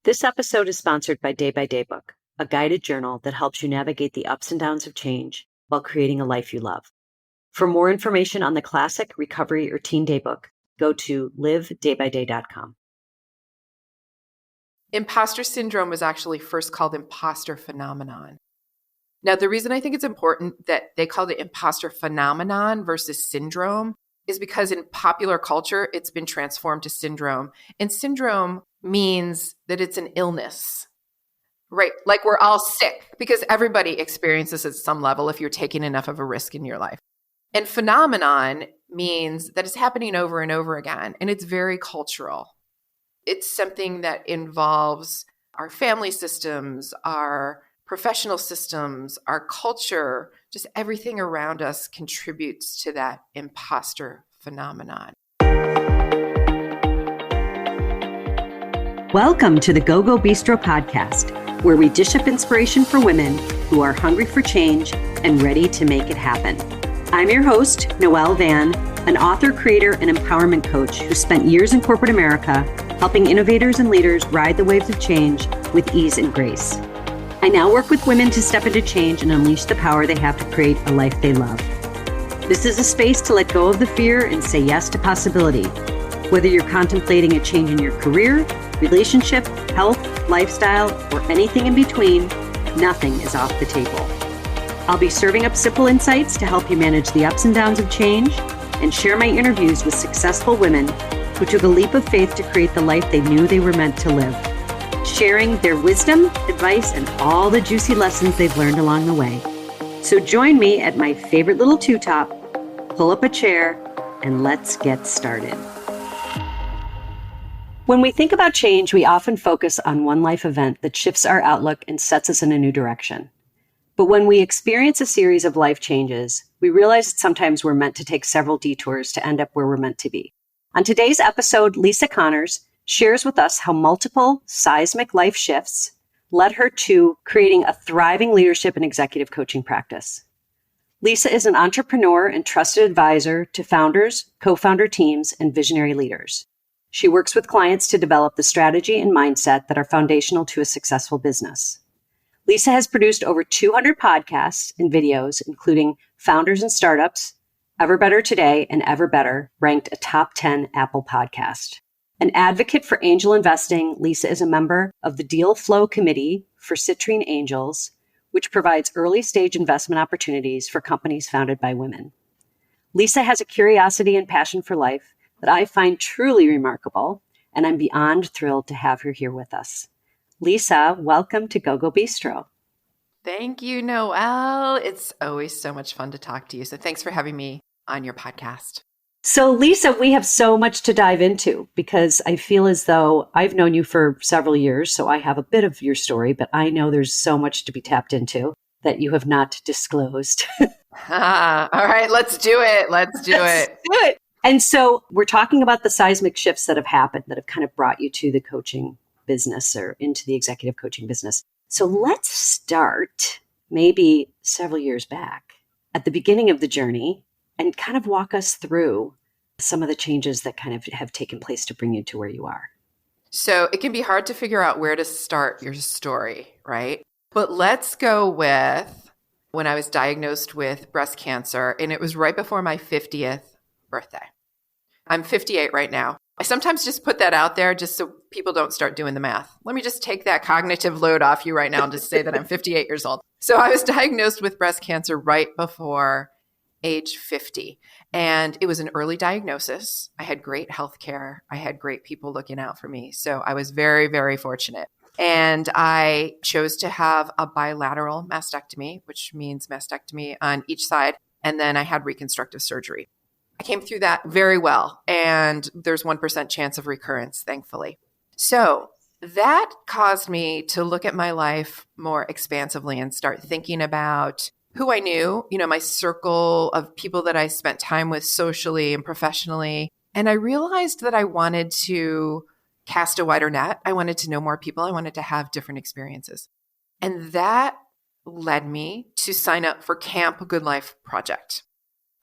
This episode is sponsored by Day by Day Book, a guided journal that helps you navigate the ups and downs of change while creating a life you love. For more information on the classic, recovery, or teen daybook, go to livedaybyday.com. Imposter syndrome was actually first called imposter phenomenon. Now, the reason I think it's important that they called it imposter phenomenon versus syndrome is because in popular culture, it's been transformed to syndrome. And syndrome means that it's an illness, right? Like we're all sick because everybody experiences at some level if you're taking enough of a risk in your life. And phenomenon means that it's happening over and over again, and it's very cultural. It's something that involves our family systems, our professional systems, our culture, just everything around us contributes to that imposter phenomenon. Welcome to the Go Go Bistro podcast, where we dish up inspiration for women who are hungry for change and ready to make it happen. I'm your host, Noelle Van, an author, creator, and empowerment coach who spent years in corporate America helping innovators and leaders ride the waves of change with ease and grace. I now work with women to step into change and unleash the power they have to create a life they love. This is a space to let go of the fear and say yes to possibility. Whether you're contemplating a change in your career, relationship, health, lifestyle, or anything in between, nothing is off the table. I'll be serving up simple insights to help you manage the ups and downs of change and share my interviews with successful women who took a leap of faith to create the life they knew they were meant to live, sharing their wisdom, advice, and all the juicy lessons they've learned along the way. So join me at my favorite little two-top, pull up a chair, and let's get started. When we think about change, we often focus on one life event that shifts our outlook and sets us in a new direction. But when we experience a series of life changes, we realize that sometimes we're meant to take several detours to end up where we're meant to be. On today's episode, Lisa Connors shares with us how multiple seismic life shifts led her to creating a thriving leadership and executive coaching practice. Lisa is an entrepreneur and trusted advisor to founders, co-founder teams, and visionary leaders. She works with clients to develop the strategy and mindset that are foundational to a successful business. Lisa has produced over 200 podcasts and videos, including Founders and Startups, Ever Better Today, and Ever Better, ranked a top 10 Apple podcast. An advocate for angel investing, Lisa is a member of the Deal Flow Committee for Citrine Angels, which provides early-stage investment opportunities for companies founded by women. Lisa has a curiosity and passion for life that I find truly remarkable, and I'm beyond thrilled to have her here with us. Lisa, welcome to Go Go Bistro. Thank you, Noelle. It's always so much fun to talk to you. So thanks for having me on your podcast. So Lisa, we have so much to dive into because I feel as though I've known you for several years, so I have a bit of your story, but I know there's so much to be tapped into that you have not disclosed. All right, let's do it. Let's do it. And so we're talking about the seismic shifts that have happened that have kind of brought you to the coaching business or into the executive coaching business. So let's start maybe several years back at the beginning of the journey and kind of walk us through some of the changes that kind of have taken place to bring you to where you are. So it can be hard to figure out where to start your story, right? But let's go with when I was diagnosed with breast cancer, and it was right before my 50th birthday. I'm 58 right now. I sometimes just put that out there just so people don't start doing the math. Let me just take that cognitive load off you right now and just say that I'm 58 years old. So I was diagnosed with breast cancer right before age 50. And it was an early diagnosis. I had great health care. I had great people looking out for me. So I was very, very fortunate. And I chose to have a bilateral mastectomy, which means mastectomy on each side. And then I had reconstructive surgery. I came through that very well. And there's 1% chance of recurrence, thankfully. So that caused me to look at my life more expansively and start thinking about who I knew, my circle of people that I spent time with socially and professionally. And I realized that I wanted to cast a wider net. I wanted to know more people. I wanted to have different experiences. And that led me to sign up for Camp Good Life Project,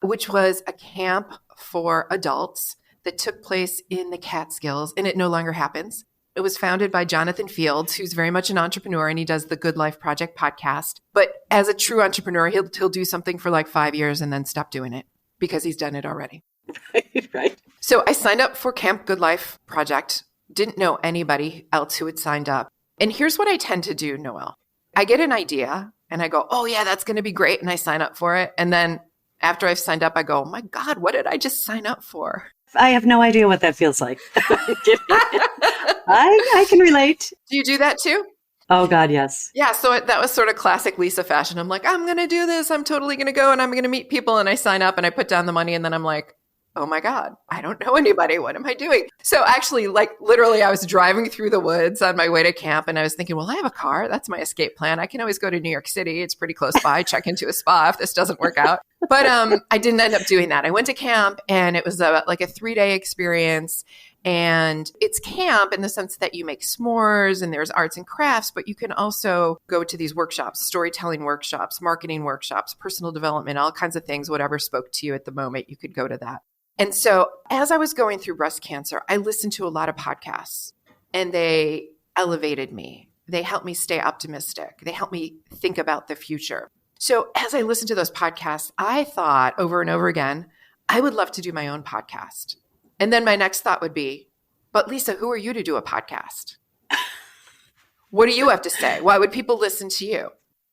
which was a camp for adults that took place in the Catskills, and it no longer happens. It was founded by Jonathan Fields, who's very much an entrepreneur, and he does the Good Life Project podcast. But as a true entrepreneur, he'll do something for like 5 years and then stop doing it because he's done it already. Right. So I signed up for Camp Good Life Project. Didn't know anybody else who had signed up. And here's what I tend to do, Noelle. I get an idea and I go, oh yeah, that's going to be great. And I sign up for it. And then after I've signed up, I go, oh my God, what did I just sign up for? I have no idea what that feels like. I'm kidding. I can relate. Do you do that too? Oh God, yes. Yeah. So that was sort of classic Lisa fashion. I'm like, I'm going to do this. I'm totally going to go and I'm going to meet people. And I sign up and I put down the money and then I'm like, oh my God, I don't know anybody. What am I doing? So actually, like literally, I was driving through the woods on my way to camp and I was thinking, well, I have a car. That's my escape plan. I can always go to New York City. It's pretty close by. Check into a spa if this doesn't work out. But I didn't end up doing that. I went to camp and it was like a 3-day experience. And it's camp in the sense that you make s'mores and there's arts and crafts, but you can also go to these workshops, storytelling workshops, marketing workshops, personal development, all kinds of things, whatever spoke to you at the moment, you could go to that. And so as I was going through breast cancer, I listened to a lot of podcasts and they elevated me. They helped me stay optimistic. They helped me think about the future. So as I listened to those podcasts, I thought over and over again, I would love to do my own podcast. And then my next thought would be, but Lisa, who are you to do a podcast? What do you have to say? Why would people listen to you?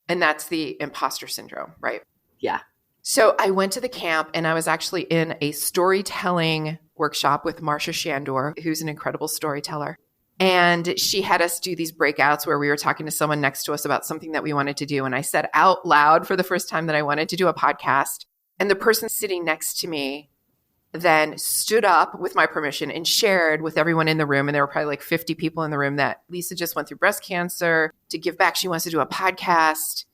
And that's the imposter syndrome, right? Yeah. So I went to the camp and I was actually in a storytelling workshop with Marcia Shandor, who's an incredible storyteller. And she had us do these breakouts where we were talking to someone next to us about something that we wanted to do. And I said out loud for the first time that I wanted to do a podcast. And the person sitting next to me then stood up with my permission and shared with everyone in the room. And there were probably like 50 people in the room that Lisa just went through breast cancer to give back. She wants to do a podcast.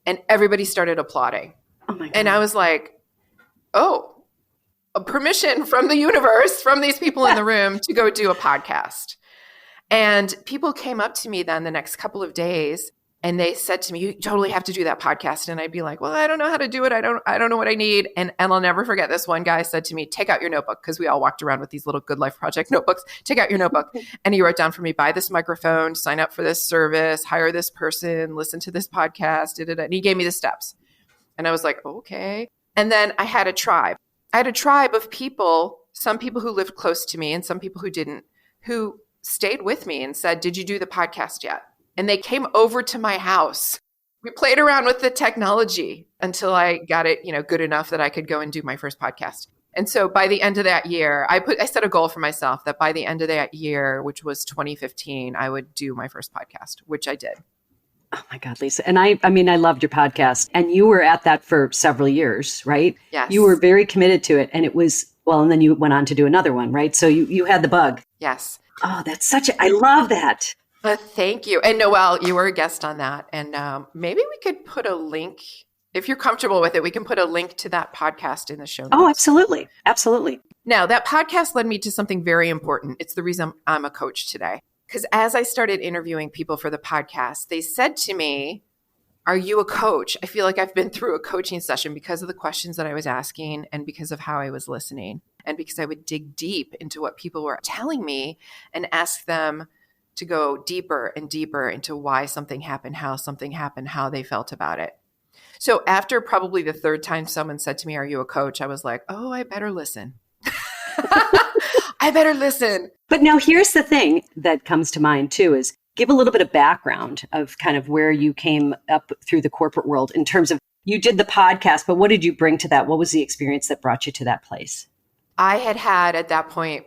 And everybody started applauding. Oh my God. And I was like, oh, a permission from the universe, from these people in the room to go do a podcast. And people came up to me then the next couple of days and they said to me, you totally have to do that podcast. And I'd be like, well, I don't know how to do it. I don't know what I need. And I'll never forget this one guy said to me, take out your notebook, because we all walked around with these little Good Life Project notebooks. Take out your notebook. And he wrote down for me, buy this microphone, sign up for this service, hire this person, listen to this podcast. And he gave me the steps. And I was like, okay. And then I had a tribe. I had a tribe of people, some people who lived close to me and some people who didn't, who stayed with me and said, did you do the podcast yet? And they came over to my house. We played around with the technology until I got it, good enough that I could go and do my first podcast. And so by the end of that year, I set a goal for myself that by the end of that year, which was 2015, I would do my first podcast, which I did. Oh my God, Lisa. And I mean, I loved your podcast and you were at that for several years, right? Yes. You were very committed to it. And it was, well, and then you went on to do another one, right? So you had the bug. Yes. Oh, I love that. Thank you. And Noelle, you were a guest on that. And maybe we could put a link, if you're comfortable with it, we can put a link to that podcast in the show notes. Oh, absolutely. Absolutely. Now, that podcast led me to something very important. It's the reason I'm a coach today. Because as I started interviewing people for the podcast, they said to me, are you a coach? I feel like I've been through a coaching session because of the questions that I was asking and because of how I was listening and because I would dig deep into what people were telling me and ask them to go deeper and deeper into why something happened, how they felt about it. So after probably the third time someone said to me, are you a coach? I was like, oh, I better listen. I better listen. But now here's the thing that comes to mind too is give a little bit of background of kind of where you came up through the corporate world in terms of you did the podcast, but what did you bring to that? What was the experience that brought you to that place? I had at that point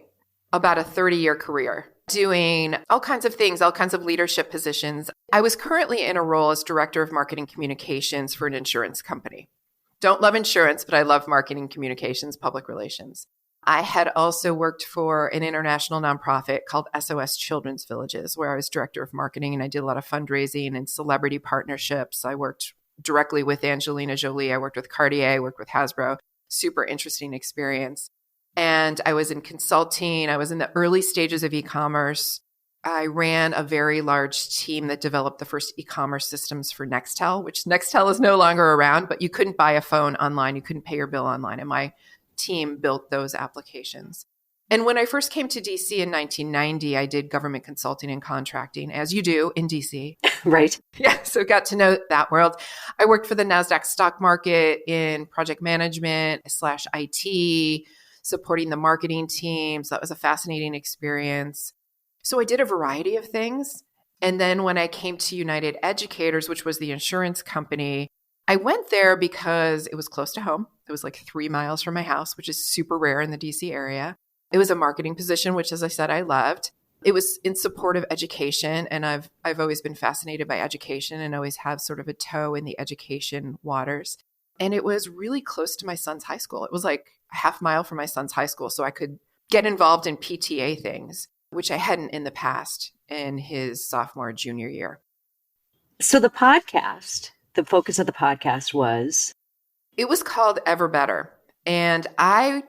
about a 30-year career doing all kinds of things, all kinds of leadership positions. I was currently in a role as director of marketing communications for an insurance company. Don't love insurance, but I love marketing communications, public relations. I had also worked for an international nonprofit called SOS Children's Villages, where I was director of marketing and I did a lot of fundraising and celebrity partnerships. I worked directly with Angelina Jolie. I worked with Cartier. I worked with Hasbro. Super interesting experience. And I was in consulting. I was in the early stages of e-commerce. I ran a very large team that developed the first e-commerce systems for Nextel, which Nextel is no longer around, but you couldn't buy a phone online. You couldn't pay your bill online. And my team built those applications. And when I first came to DC in 1990, I did government consulting and contracting, as you do in DC. Right. Yeah, so got to know that world. I worked for the NASDAQ stock market in project management / IT, supporting the marketing teams. That was a fascinating experience. So I did a variety of things. And then when I came to United Educators, which was the insurance company, I went there because it was close to home. It was like 3 miles from my house, which is super rare in the DC area. It was a marketing position, which, as I said, I loved. It was in support of education, and I've always been fascinated by education and always have sort of a toe in the education waters. And it was really close to my son's high school. It was like a half mile from my son's high school, so I could get involved in PTA things, which I hadn't in the past in his sophomore, junior year. So the podcast, the focus of the podcast was? It was called Ever Better, and I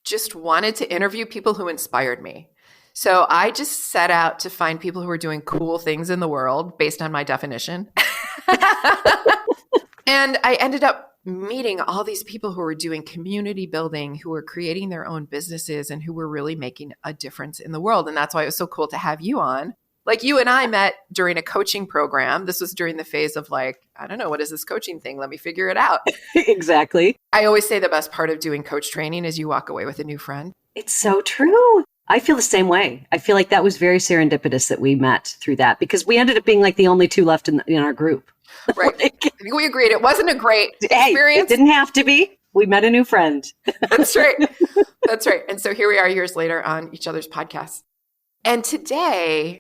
just wanted to interview people who inspired me. So I just set out to find people who are doing cool things in the world based on my definition. And I ended up meeting all these people who were doing community building, who were creating their own businesses, and who were really making a difference in the world. And that's why it was so cool to have you on. Like, you and I met during a coaching program. This was during the phase of like, I don't know, what is this coaching thing? Let me figure it out. Exactly. I always say the best part of doing coach training is you walk away with a new friend. It's so true. I feel the same way. I feel like that was very serendipitous that we met through that, because we ended up being like the only two left in our group. Right. I think we agreed. It wasn't a great experience. It didn't have to be. We met a new friend. That's right. That's right. And so here we are years later on each other's podcasts. And today,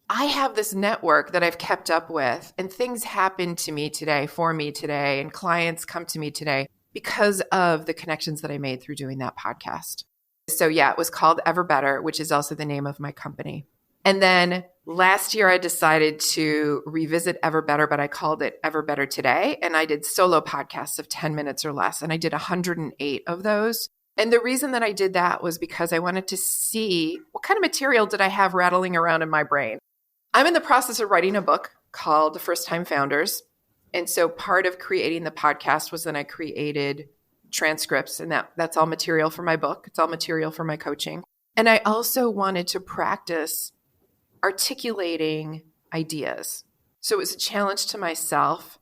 I have this network that I've kept up with, and things happen to me today, for me today, and clients come to me today because of the connections that I made through doing that podcast. So yeah, it was called Ever Better, which is also the name of my company. And then last year I decided to revisit Ever Better, but I called it Ever Better Today. And I did solo podcasts of 10 minutes or less. And I did 108 of those. And the reason that I did that was because I wanted to see what kind of material did I have rattling around in my brain. I'm in the process of writing a book called The First Time Founders. And so part of creating the podcast was then I created transcripts, and that's all material for my book. It's all material for my coaching. And I also wanted to practice articulating ideas. So it was a challenge to myself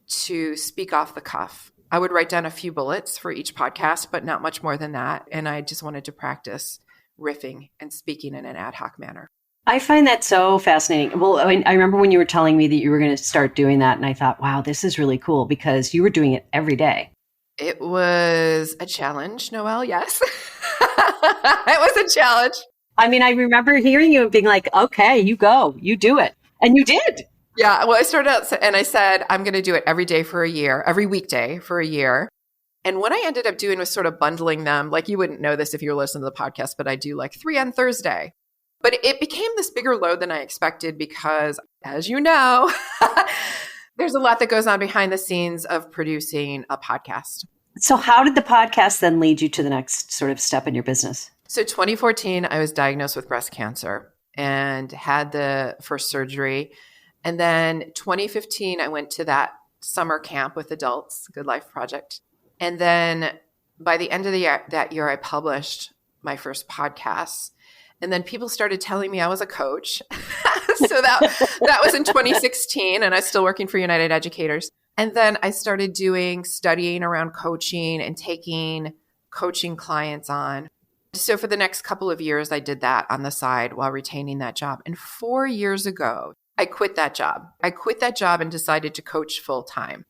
to speak off the cuff. I would write down a few bullets for each podcast, but not much more than that. And I just wanted to practice riffing and speaking in an ad hoc manner. I find that so fascinating. Well, I remember when you were telling me that you were going to start doing that, and I thought, wow, this is really cool, because you were doing it every day. It was a challenge, Noelle, yes. It was a challenge. I mean, I remember hearing you and being like, okay, you go, you do it. And you did. Yeah. Well, I started out and I said, I'm going to do it every day for a year, every weekday for a year. And what I ended up doing was sort of bundling them. Like, you wouldn't know this if you were listening to the podcast, but I do like 3 on Thursday. But it became this bigger load than I expected because, as you know, there's a lot that goes on behind the scenes of producing a podcast. So how did the podcast then lead you to the next sort of step in your business? So 2014, I was diagnosed with breast cancer and had the first surgery. And then 2015, I went to that summer camp with adults, Good Life Project. And then by the end of that year, I published my first podcast. And then people started telling me I was a coach. So that was in 2016, and I was still working for United Educators. And then I started studying around coaching and taking coaching clients on. So for the next couple of years, I did that on the side while retaining that job. And 4 years ago, I quit that job. I quit that job and decided to coach full time.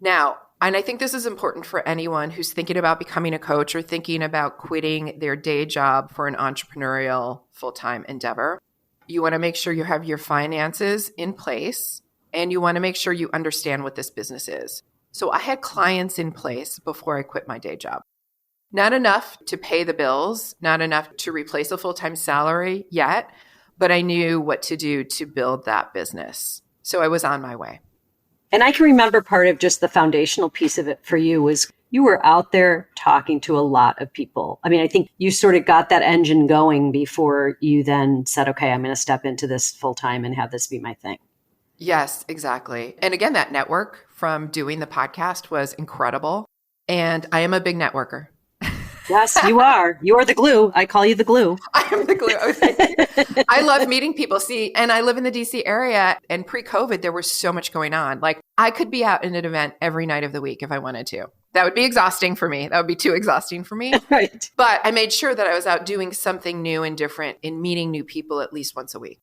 Now, and I think this is important for anyone who's thinking about becoming a coach or thinking about quitting their day job for an entrepreneurial full-time endeavor. You want to make sure you have your finances in place, and you want to make sure you understand what this business is. So I had clients in place before I quit my day job. Not enough to pay the bills, not enough to replace a full-time salary yet, but I knew what to do to build that business. So I was on my way. And I can remember part of just the foundational piece of it for you was you were out there talking to a lot of people. I mean, I think you sort of got that engine going before you then said, okay, I'm going to step into this full time and have this be my thing. Yes, exactly. And again, that network from doing the podcast was incredible. And I am a big networker. Yes, you are. You're the glue. I call you the glue. I am the glue. Oh, thank you. I love meeting people. See, and I live in the DC area, and pre-COVID, there was so much going on. Like, I could be out in an event every night of the week if I wanted to. That would be exhausting for me. That would be too exhausting for me. Right. But I made sure that I was out doing something new and different and meeting new people at least once a week.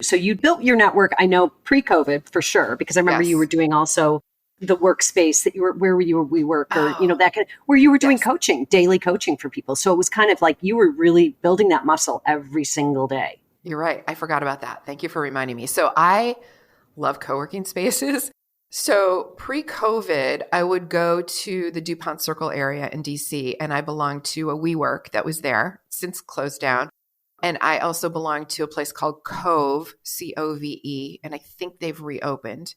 So you built your network, I know, pre-COVID for sure, because I remember you were doing also the workspace that you were, where we work, or, that kind of, where you were doing coaching, daily coaching for people. So it was kind of like you were really building that muscle every single day. You're right. I forgot about that. Thank you for reminding me. So I love co-working spaces. So pre-COVID, I would go to the DuPont Circle area in DC, and I belonged to a WeWork that was there, since closed down. And I also belonged to a place called Cove, COVE, and I think they've reopened.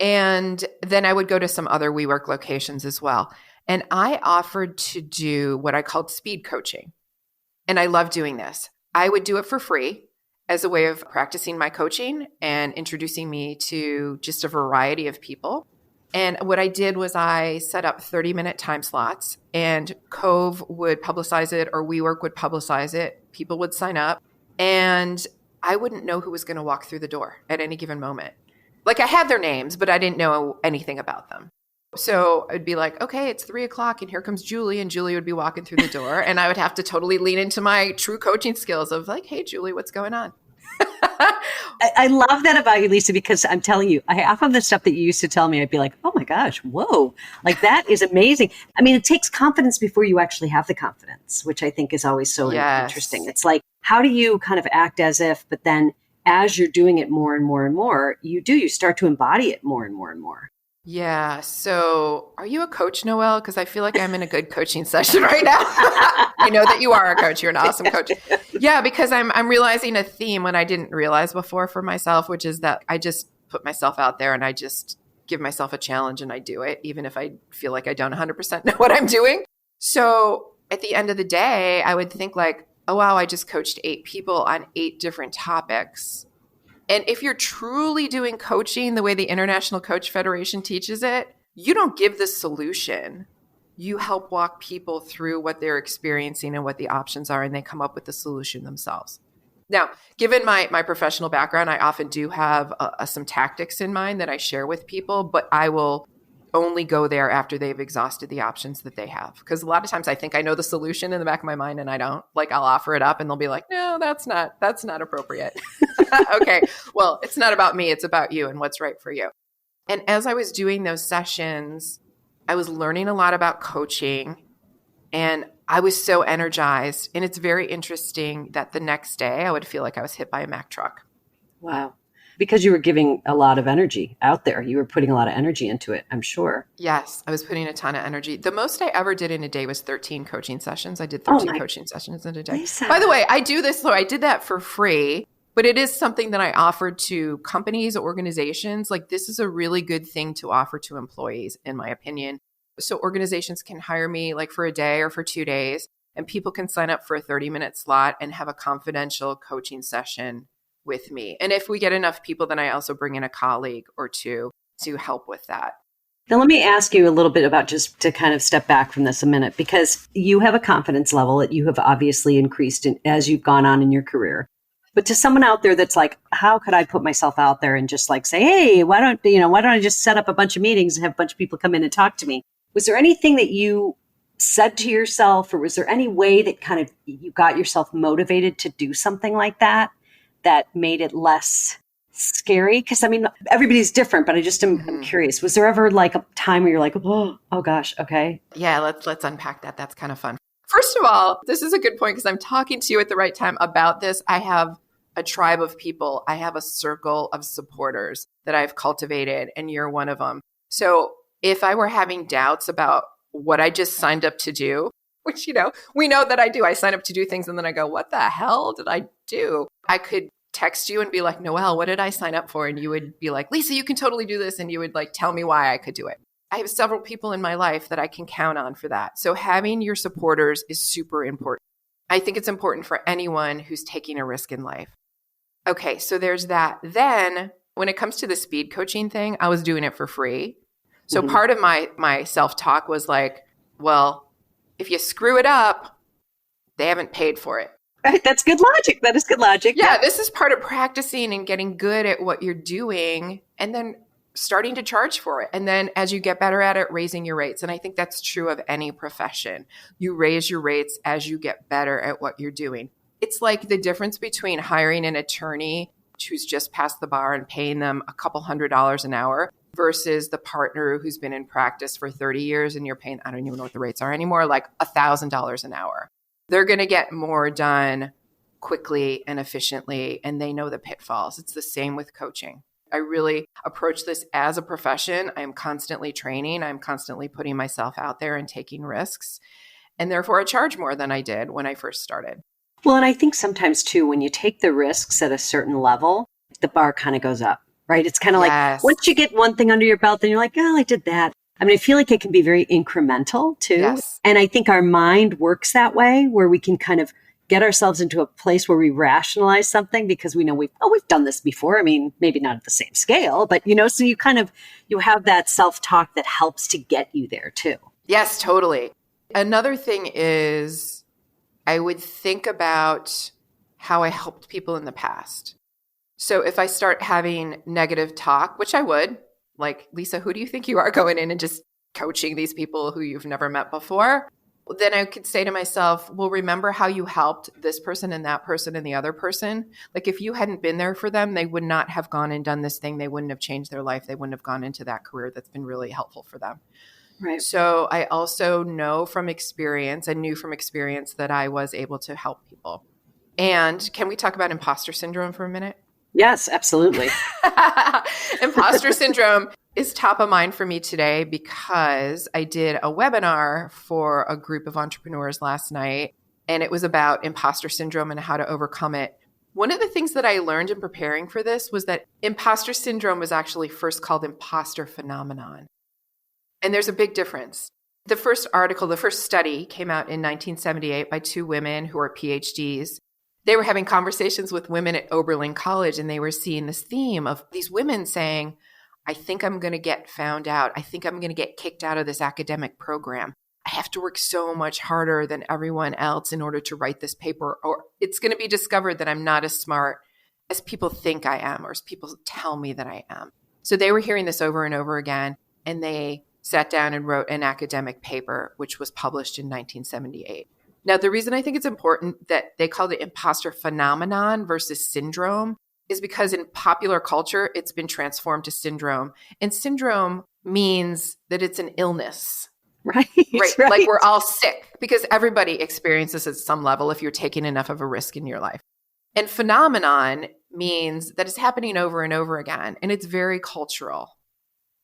And then I would go to some other WeWork locations as well. And I offered to do what I called speed coaching. And I love doing this. I would do it for free as a way of practicing my coaching and introducing me to just a variety of people. And what I did was I set up 30-minute time slots, and Cove would publicize it, or WeWork would publicize it. People would sign up, and I wouldn't know who was going to walk through the door at any given moment. Like, I had their names, but I didn't know anything about them. So I'd be like, okay, it's 3:00 and here comes Julie, and Julie would be walking through the door, and I would have to totally lean into my true coaching skills of like, hey, Julie, what's going on? I love that about you, Lisa, because I'm telling you, half of the stuff that you used to tell me, I'd be like, oh my gosh, whoa, like that is amazing. I mean, it takes confidence before you actually have the confidence, which I think is always so interesting. It's like, how do you kind of act as if, but then as you're doing it more and more and more, you start to embody it more and more and more. Yeah. So are you a coach, Noelle? Because I feel like I'm in a good coaching session right now. I know that you are a coach. You're an awesome coach. Yeah, because I'm realizing a theme when I didn't realize before for myself, which is that I just put myself out there and I just give myself a challenge and I do it, even if I feel like I don't 100% know what I'm doing. So at the end of the day, I would think like, oh, wow, I just coached 8 people on 8 different topics. And if you're truly doing coaching the way the International Coach Federation teaches it, you don't give the solution. You help walk people through what they're experiencing and what the options are, and they come up with the solution themselves. Now, given my professional background, I often do have some tactics in mind that I share with people, but I will only go there after they've exhausted the options that they have. Because a lot of times I think I know the solution in the back of my mind and I don't. Like, I'll offer it up and they'll be like, no, that's not appropriate. Okay, well, it's not about me. It's about you and what's right for you. And as I was doing those sessions, I was learning a lot about coaching and I was so energized. And it's very interesting that the next day I would feel like I was hit by a Mack truck. Wow. Because you were giving a lot of energy out there. You were putting a lot of energy into it, I'm sure. Yes, I was putting a ton of energy. The most I ever did in a day was 13 coaching sessions. I did 13 coaching sessions in a day. Lisa. By the way, I do this, so I did that for free, but it is something that I offered to companies, organizations. Like, this is a really good thing to offer to employees, in my opinion. So organizations can hire me like for a day or for 2 days, and people can sign up for a 30-minute slot and have a confidential coaching session with me. And if we get enough people, then I also bring in a colleague or two to help with that. Now, let me ask you a little bit about, just to kind of step back from this a minute, because you have a confidence level that you have obviously increased as you've gone on in your career. But to someone out there that's like, how could I put myself out there and just like say, hey, why don't I just set up a bunch of meetings and have a bunch of people come in and talk to me? Was there anything that you said to yourself, or was there any way that kind of you got yourself motivated to do something like that made it less scary? Because I mean, everybody's different, but I'm curious. Was there ever like a time where you're like, oh gosh, okay? Yeah, let's unpack that. That's kind of fun. First of all, this is a good point because I'm talking to you at the right time about this. I have a tribe of people. I have a circle of supporters that I've cultivated, and you're one of them. So if I were having doubts about what I just signed up to do, which, we know that I do. I sign up to do things and then I go, what the hell did I do? I could text you and be like, Noelle, what did I sign up for? And you would be like, Lisa, you can totally do this. And you would like tell me why I could do it. I have several people in my life that I can count on for that. So having your supporters is super important. I think it's important for anyone who's taking a risk in life. Okay, so there's that. Then when it comes to the speed coaching thing, I was doing it for free. So part of my self-talk was like, well, if you screw it up, They haven't paid for it. Right. That's good logic. That is good logic. Yeah, this is part of practicing and getting good at what you're doing and then starting to charge for it. And then as you get better at it, raising your rates. And I think that's true of any profession. You raise your rates as you get better at what you're doing. It's like the difference between hiring an attorney who's just passed the bar and paying them a couple $100s an hour versus the partner who's been in practice for 30 years and you're paying, I don't even know what the rates are anymore, like $1,000 an hour. They're going to get more done quickly and efficiently, and they know the pitfalls. It's the same with coaching. I really approach this as a profession. I'm constantly training. I'm constantly putting myself out there and taking risks. And therefore, I charge more than I did when I first started. Well, and I think sometimes too, when you take the risks at a certain level, the bar kind of goes up, right? It's kind of like once you get one thing under your belt, then you're like, oh, I did that. I mean, I feel like it can be very incremental too. Yes. And I think our mind works that way where we can kind of get ourselves into a place where we rationalize something because we know we've done this before. I mean, maybe not at the same scale, but so you have that self-talk that helps to get you there too. Yes, totally. Another thing is I would think about how I helped people in the past. So if I start having negative talk, which I would, like, Lisa, who do you think you are going in and just coaching these people who you've never met before? Then I could say to myself, well, remember how you helped this person and that person and the other person? Like if you hadn't been there for them, they would not have gone and done this thing. They wouldn't have changed their life. They wouldn't have gone into that career that's been really helpful for them. Right. So I also knew from experience that I was able to help people. And can we talk about imposter syndrome for a minute? Yes, absolutely. Imposter syndrome is top of mind for me today because I did a webinar for a group of entrepreneurs last night, and it was about imposter syndrome and how to overcome it. One of the things that I learned in preparing for this was that imposter syndrome was actually first called imposter phenomenon. And there's a big difference. The first study came out in 1978 by two women who are PhDs. They were having conversations with women at Oberlin College, and they were seeing this theme of these women saying, I think I'm going to get found out. I think I'm going to get kicked out of this academic program. I have to work so much harder than everyone else in order to write this paper, or it's going to be discovered that I'm not as smart as people think I am, or as people tell me that I am. So they were hearing this over and over again, and they sat down and wrote an academic paper, which was published in 1978. Now, the reason I think it's important that they called it imposter phenomenon versus syndrome is because in popular culture, it's been transformed to syndrome. And syndrome means that it's an illness. Right. Like we're all sick because everybody experiences at some level if you're taking enough of a risk in your life. And phenomenon means that it's happening over and over again. And it's very cultural.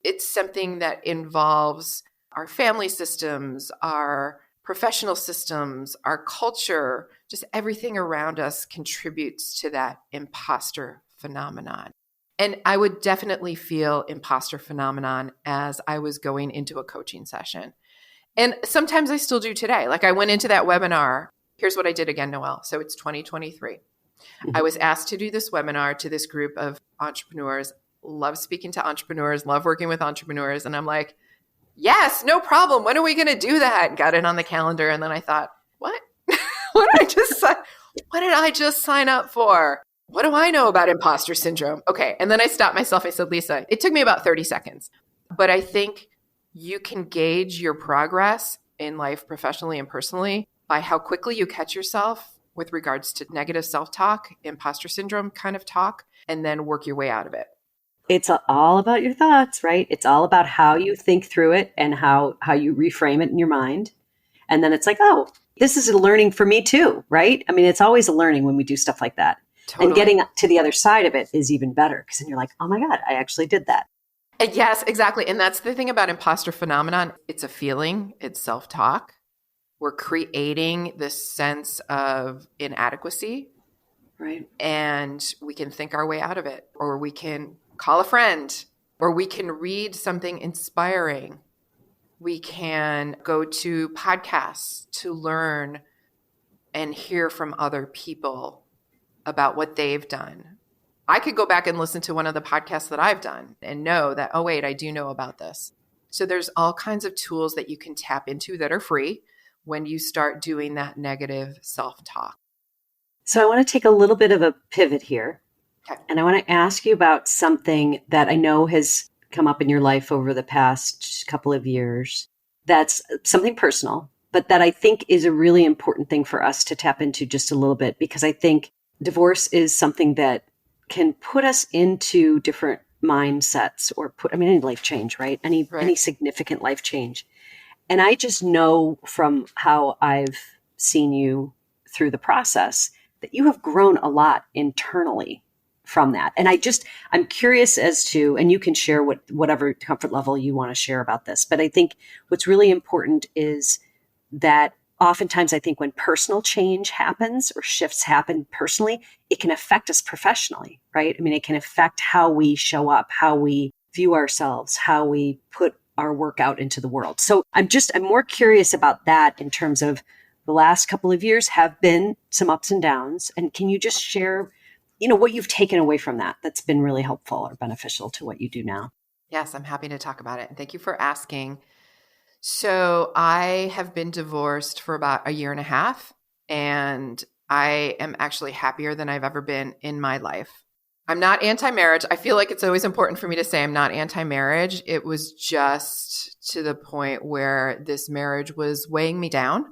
It's something that involves our family systems, our professional systems, our culture, just everything around us contributes to that imposter phenomenon. And I would definitely feel imposter phenomenon as I was going into a coaching session. And sometimes I still do today. Like I went into that webinar. Here's what I did again, Noelle. So it's 2023. I was asked to do this webinar to this group of entrepreneurs. Love speaking to entrepreneurs, love working with entrepreneurs. And I'm like, yes, no problem. When are we going to do that? Got it on the calendar. And then I thought, what? What did I just sign up for? What do I know about imposter syndrome? Okay. And then I stopped myself. I said, Lisa, it took me about 30 seconds. But I think you can gauge your progress in life, professionally and personally, by how quickly you catch yourself with regards to negative self-talk, imposter syndrome kind of talk, and then work your way out of it. It's all about your thoughts, right? It's all about how you think through it and how you reframe it in your mind. And then it's like, oh, this is a learning for me too, right? I mean, it's always a learning when we do stuff like that. Totally. And getting to the other side of it is even better because then you're like, oh my God, I actually did that. Yes, exactly. And that's the thing about imposter phenomenon. It's a feeling, it's self-talk. We're creating this sense of inadequacy. Right. And we can think our way out of it, or we can call a friend, or we can read something inspiring. We can go to podcasts to learn and hear from other people about what they've done. I could go back and listen to one of the podcasts that I've done and know that, oh, wait, I do know about this. So there's all kinds of tools that you can tap into that are free. when you start doing that negative self-talk? So I want to take a little bit of a pivot here. Okay. And I want to ask you about something that I know has come up in your life over the past couple of years. That's something personal, but that I think is a really important thing for us to tap into just a little bit, because I think divorce is something that can put us into different mindsets or any life change, right? Any significant life change. And I just know from how I've seen you through the process that you have grown a lot internally from that. And I'm curious as to, and you can share whatever comfort level you want to share about this, but I think what's really important is that oftentimes I think when personal change happens or shifts happen personally, it can affect us professionally, right? I mean, it can affect how we show up, how we view ourselves, how we put our work out into the world. So I'm more curious about that in terms of the last couple of years have been some ups and downs. And can you just share, what you've taken away from that that's been really helpful or beneficial to what you do now? Yes, I'm happy to talk about it. And thank you for asking. So I have been divorced for about a year and a half, and I am actually happier than I've ever been in my life. I'm not anti-marriage. I feel like it's always important for me to say I'm not anti-marriage. It was just to the point where this marriage was weighing me down.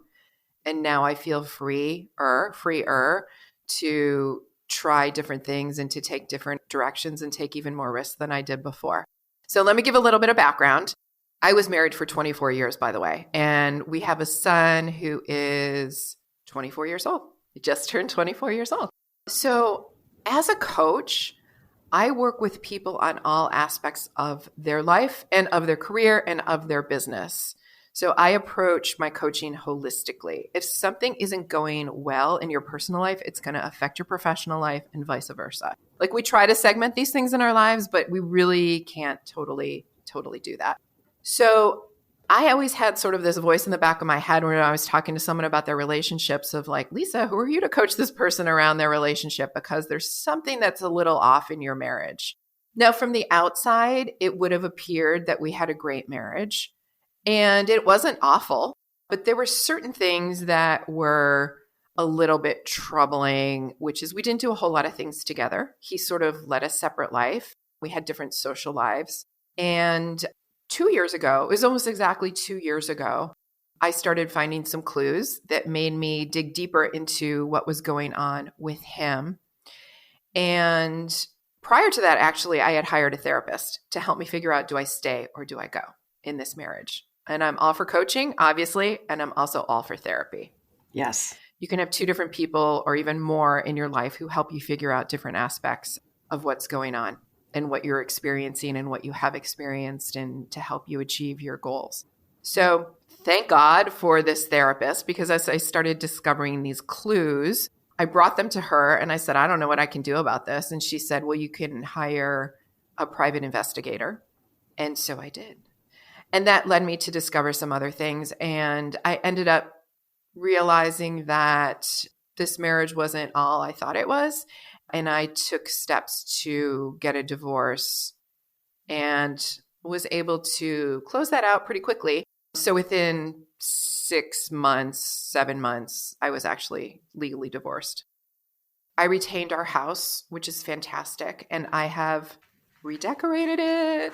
And now I feel freer to try different things and to take different directions and take even more risks than I did before. So let me give a little bit of background. I was married for 24 years, by the way, and we have a son who is 24 years old. He just turned 24 years old. So as a coach, I work with people on all aspects of their life and of their career and of their business. So I approach my coaching holistically. If something isn't going well in your personal life, it's going to affect your professional life and vice versa. Like, we try to segment these things in our lives, but we really can't totally do that. So I always had sort of this voice in the back of my head when I was talking to someone about their relationships of like, Lisa, who are you to coach this person around their relationship? Because there's something that's a little off in your marriage. Now, from the outside, it would have appeared that we had a great marriage. And it wasn't awful, but there were certain things that were a little bit troubling, which is we didn't do a whole lot of things together. He sort of led a separate life. We had different social lives. And 2 years ago, it was almost exactly 2 years ago, I started finding some clues that made me dig deeper into what was going on with him. And prior to that, actually, I had hired a therapist to help me figure out, do I stay or do I go in this marriage? And I'm all for coaching, obviously, and I'm also all for therapy. Yes. You can have two different people or even more in your life who help you figure out different aspects of what's going on and what you're experiencing and what you have experienced, and to help you achieve your goals. So thank God for this therapist, because as I started discovering these clues, I brought them to her and I said, I don't know what I can do about this. And she said, well, you can hire a private investigator. And so I did. And that led me to discover some other things. And I ended up realizing that this marriage wasn't all I thought it was. And I took steps to get a divorce and was able to close that out pretty quickly. So within 6 months, 7 months, I was actually legally divorced. I retained our house, which is fantastic. And I have redecorated it.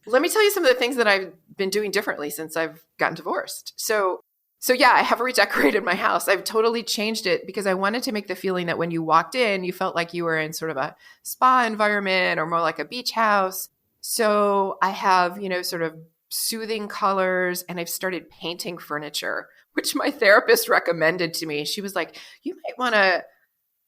Let me tell you some of the things that I've been doing differently since I've gotten divorced. So yeah, I have redecorated my house. I've totally changed it because I wanted to make the feeling that when you walked in, you felt like you were in sort of a spa environment or more like a beach house. So I have, sort of soothing colors, and I've started painting furniture, which my therapist recommended to me. She was like, you might want to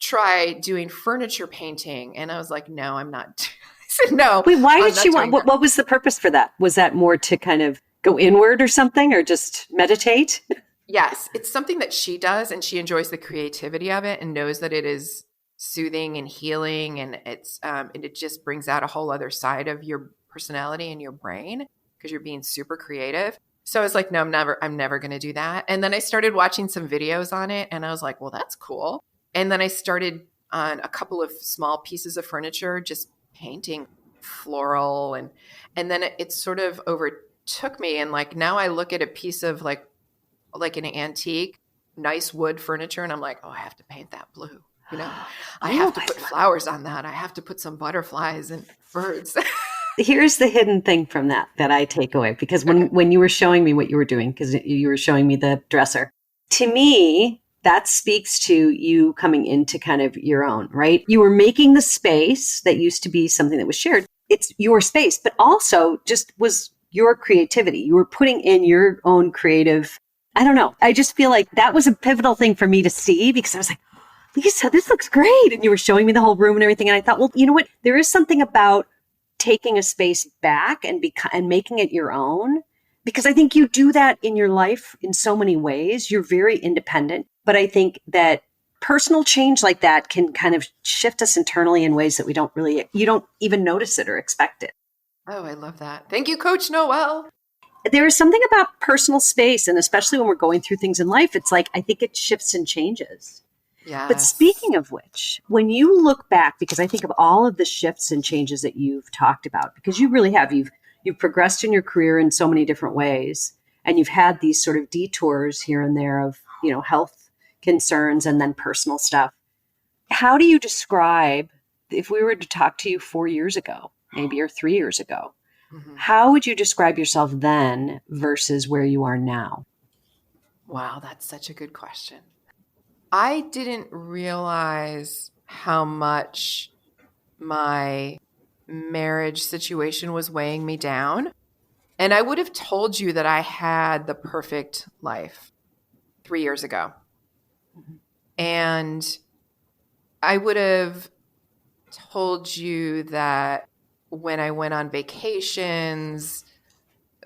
try doing furniture painting. And I was like, no, I'm not. I said, no. Wait, why did she want, what was the purpose for that? Was that more to kind of go inward or something, or just meditate? Yes, it's something that she does, and she enjoys the creativity of it and knows that it is soothing and healing, and and it just brings out a whole other side of your personality and your brain because you're being super creative. So I was like, no, I'm never going to do that. And then I started watching some videos on it, and I was like, well, that's cool. And then I started on a couple of small pieces of furniture, just painting floral, and then it's sort of over took me. And like, now I look at a piece of like an antique, nice wood furniture. And I'm like, oh, I have to paint that blue. You know, I have to put flowers on that. I have to put some butterflies and birds. Here's the hidden thing from that I take away, because when you were showing me what you were doing, because you were showing me the dresser, to me, that speaks to you coming into kind of your own, right? You were making the space that used to be something that was shared. It's your space, but also just was your creativity. You were putting in your own creative, I don't know. I just feel like that was a pivotal thing for me to see, because I was like, Lisa, this looks great. And you were showing me the whole room and everything. And I thought, well, you know what? There is something about taking a space back and making it your own, because I think you do that in your life in so many ways. You're very independent, but I think that personal change like that can kind of shift us internally in ways that you don't even notice it or expect it. Oh, I love that. Thank you, Coach Noel. There is something about personal space, and especially when we're going through things in life, it's like, I think it shifts and changes. Yeah. But speaking of which, when you look back, because I think of all of the shifts and changes that you've talked about, because you really have, you've progressed in your career in so many different ways, and you've had these sort of detours here and there of, you know, health concerns and then personal stuff. How do you describe, if we were to talk to you 4 years ago, maybe, or 3 years ago, how would you describe yourself then versus where you are now? Wow, that's such a good question. I didn't realize how much my marriage situation was weighing me down. And I would have told you that I had the perfect life 3 years ago. And I would have told you that when I went on vacations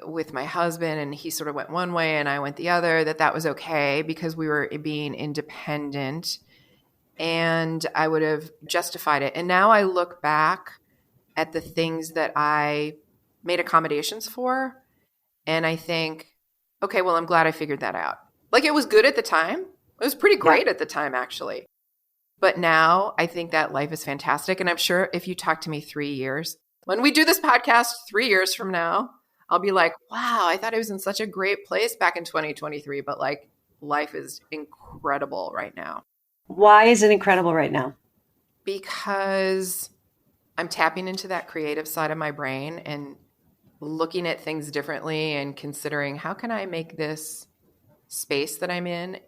with my husband and he sort of went one way and I went the other, that was okay because we were being independent, and I would have justified it. And now I look back at the things that I made accommodations for, and I think, okay, well, I'm glad I figured that out. Like, it was good at the time. It was pretty great at the time, actually. But now I think that life is fantastic. And I'm sure if you talk to me 3 years, when we do this podcast 3 years from now, I'll be like, wow, I thought I was in such a great place back in 2023, but like, life is incredible right now. Why is it incredible right now? Because I'm tapping into that creative side of my brain and looking at things differently and considering, how can I make this space that I'm in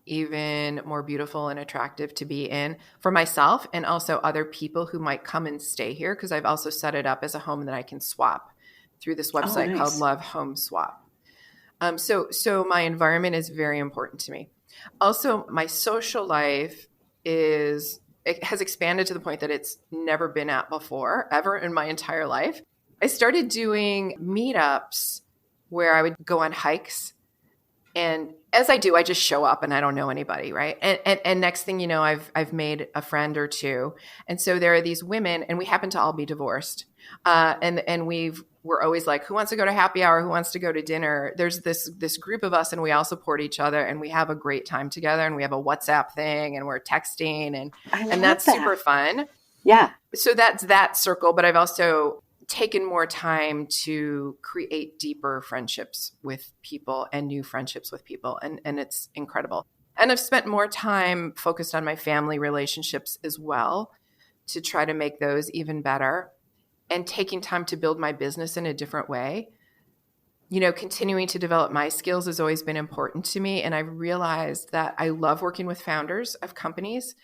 even more beautiful and attractive to be in for myself and also other people who might come and stay here, because I've also set it up as a home that I can swap through this website called Love Home Swap. So my environment is very important to me. Also, my social life has expanded to the point that it's never been at before, ever in my entire life. I started doing meetups where I would go on hikes. And as I do, I just show up and I don't know anybody, right? And next thing you know, I've made a friend or two. And so there are these women, and we happen to all be divorced. And we're always like, who wants to go to happy hour? Who wants to go to dinner? There's this group of us, and we all support each other, and we have a great time together. And we have a WhatsApp thing, and we're texting, and that's super fun. Yeah. So that's that circle. But I've also taken more time to create deeper friendships with people and new friendships with people. And it's incredible. And I've spent more time focused on my family relationships as well to try to make those even better, and taking time to build my business in a different way. You know, continuing to develop my skills has always been important to me. And I've realized that I love working with founders of companies.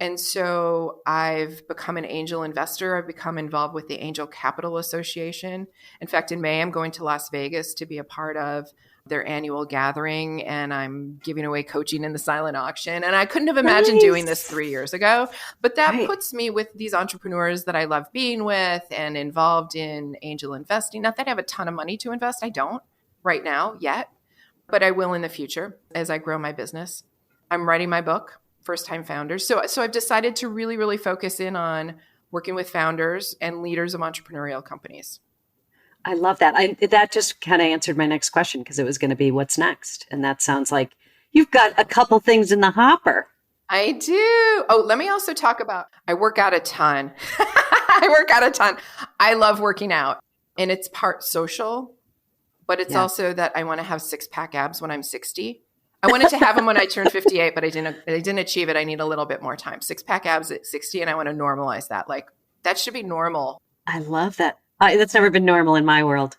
And so I've become an angel investor. I've become involved with the Angel Capital Association. In fact, in May, I'm going to Las Vegas to be a part of their annual gathering, and I'm giving away coaching in the silent auction. And I couldn't have imagined doing this 3 years ago, but that puts me with these entrepreneurs that I love being with and involved in angel investing. Not that I have a ton of money to invest. I don't right now yet, but I will in the future as I grow my business. I'm writing my book, First Time Founders. So I've decided to really, really focus in on working with founders and leaders of entrepreneurial companies. I love that. That just kind of answered my next question, because it was going to be what's next. And that sounds like you've got a couple things in the hopper. I do. Oh, let me also talk about, I work out a ton. I love working out, and it's part social, but it's also that I want to have 6-pack abs when I'm 60. I wanted to have them when I turned 58, but I didn't achieve it. I need a little bit more time. 6-pack abs at 60, and I want to normalize that. Like, that should be normal. I love that. That's never been normal in my world.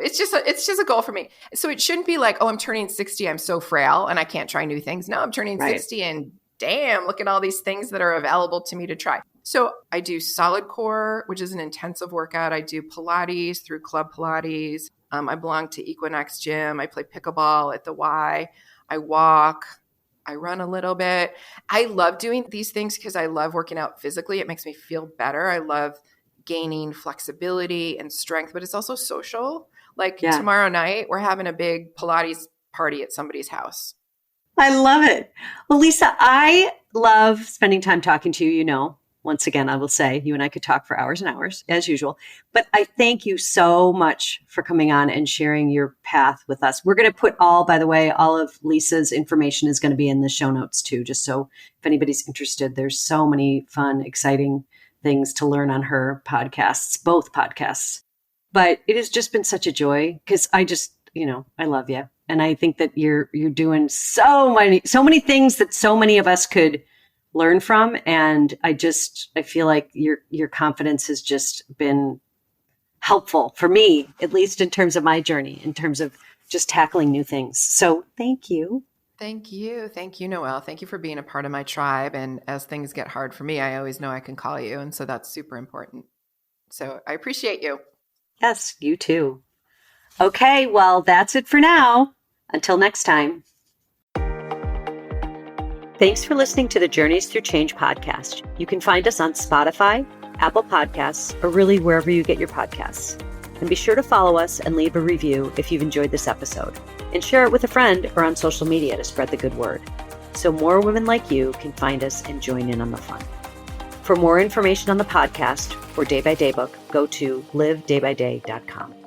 It's just a goal for me. So it shouldn't be like, oh, I'm turning 60, I'm so frail and I can't try new things. No, I'm turning 60 and damn, look at all these things that are available to me to try. So I do solid core, which is an intensive workout. I do Pilates through Club Pilates. I belong to Equinox Gym. I play pickleball at the Y. I walk. I run a little bit. I love doing these things because I love working out physically. It makes me feel better. I love gaining flexibility and strength, but it's also social. Like tomorrow night, we're having a big Pilates party at somebody's house. I love it. Well, Lisa, I love spending time talking to you. You know, once again, I will say you and I could talk for hours and hours as usual, but I thank you so much for coming on and sharing your path with us. We're going to put by the way, all of Lisa's information is going to be in the show notes too, just so if anybody's interested, there's so many fun, exciting things to learn on her podcasts, both podcasts. But it has just been such a joy because I just, I love you. And I think that you're doing so many things that so many of us could learn from. And I feel like your confidence has just been helpful for me, at least in terms of my journey, in terms of just tackling new things. So thank you. Thank you. Thank you, Noelle. Thank you for being a part of my tribe. And as things get hard for me, I always know I can call you. And so that's super important. So I appreciate you. Yes, you too. Okay, well, that's it for now. Until next time. Thanks for listening to the Journeys Through Change podcast. You can find us on Spotify, Apple Podcasts, or really wherever you get your podcasts. And be sure to follow us and leave a review if you've enjoyed this episode. And share it with a friend or on social media to spread the good word, so more women like you can find us and join in on the fun. For more information on the podcast or Day by Day book, go to livedaybyday.com.